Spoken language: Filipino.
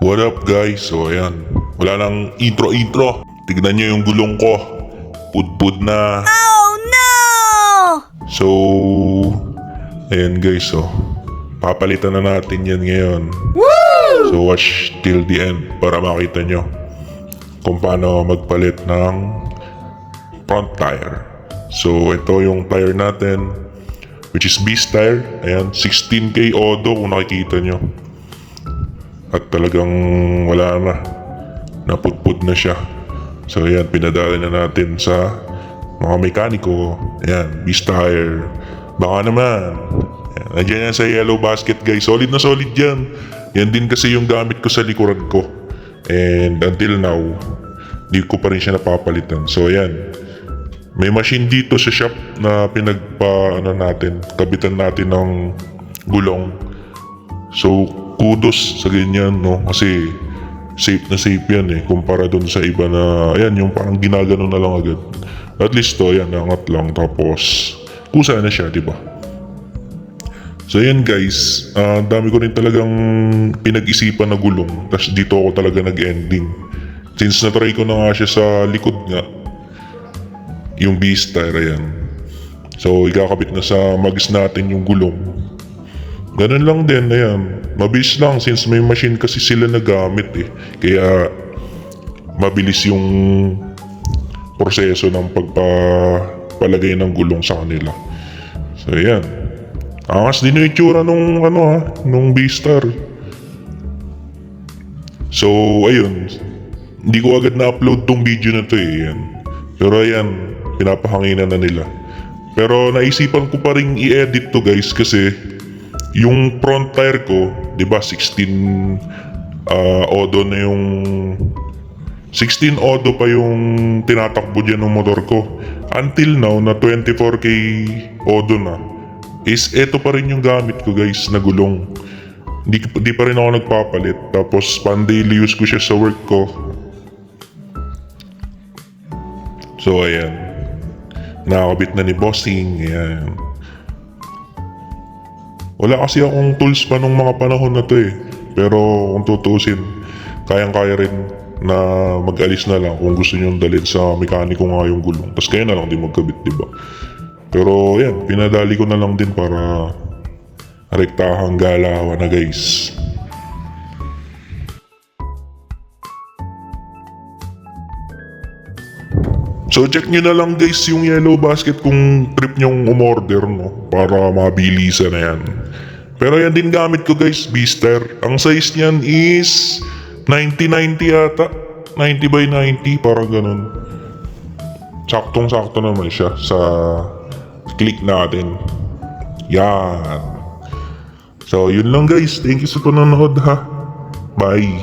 What up guys? So ayan, wala nang intro. Tignan nyo yung gulong ko. Pudpud na. Oh no! So, ayan guys, so papalitan na natin yan ngayon. So watch till the end para makita nyo kung paano magpalit ng front tire. So ito yung tire natin, which is Beast tire. Ayan, 16K Odo kung nakikita nyo. At talagang wala na, napudpud na siya. So ayan, pinadala na natin sa mga mekaniko. Ayan, Beast tire. Baka naman. Ayan, nandiyan yan sa yellow basket guys. Solid na solid yan. Yan din kasi yung gamit ko sa likuran ko. And until now, di ko pa rin siya napapalitan. So ayan, may machine dito sa shop na kabitan natin ng gulong. So kudos sa ganyan, no? Kasi safe na safe yan eh, kumpara dun sa iba na ayan, yung parang ginagano na lang agad. At least to, ayan, nangat lang tapos kusa na siya, diba? So ayan guys, dami ko rin talagang pinag-isipan na gulong. Tapos dito ako talaga nag-ending. Since na-try ko na nga siya sa likod nga, yung Beast tire, ayan. So ikakabit na sa mags natin yung gulong. Ganun lang din, ayan. Mabilis lang since may machine kasi sila nagamit eh. Kaya mabilis yung proseso ng pagpapalagay ng gulong sa kanila. So ayan. Angas din yung itsura nung Beastar. So ayun. Hindi ko agad na-upload tong video na to eh. Ayan. Pero ayan, pinapahanginan na nila. Pero naisipan ko pa rin i-edit to guys kasi yung front tire ko, 'di ba, 16 Odo na yung 16 Odo pa yung tinatakbo diyan ng motor ko. Until now na 24K Odo na. Is eto pa rin yung gamit ko guys na gulong. Di pa rin ako nagpapalit. Tapos pan daily use ko siya sa work ko. So ayan. Nakakabit na ni Bossing. Ayan. Wala kasi akong tools pa nung mga panahon na to eh. Pero kung tutuusin, kayang-kaya rin na mag-alis na lang kung gusto nyo dalhin sa mekaniko nga yung gulong. Tapos kayo na lang din magkabit, diba? Pero yan, pinadali ko na lang din para rektahang galawan na guys. So check nyo na lang guys yung yellow basket kung trip nyong umorder, no? Para mabilisan na yan. Pero yan din gamit ko guys, Beaster. Ang size niyan is 90-90 yata. 90 by 90, parang ganun. Saktong-sakto naman siya sa click natin. Yan. So yun lang guys. Thank you sa panonood ha. Bye.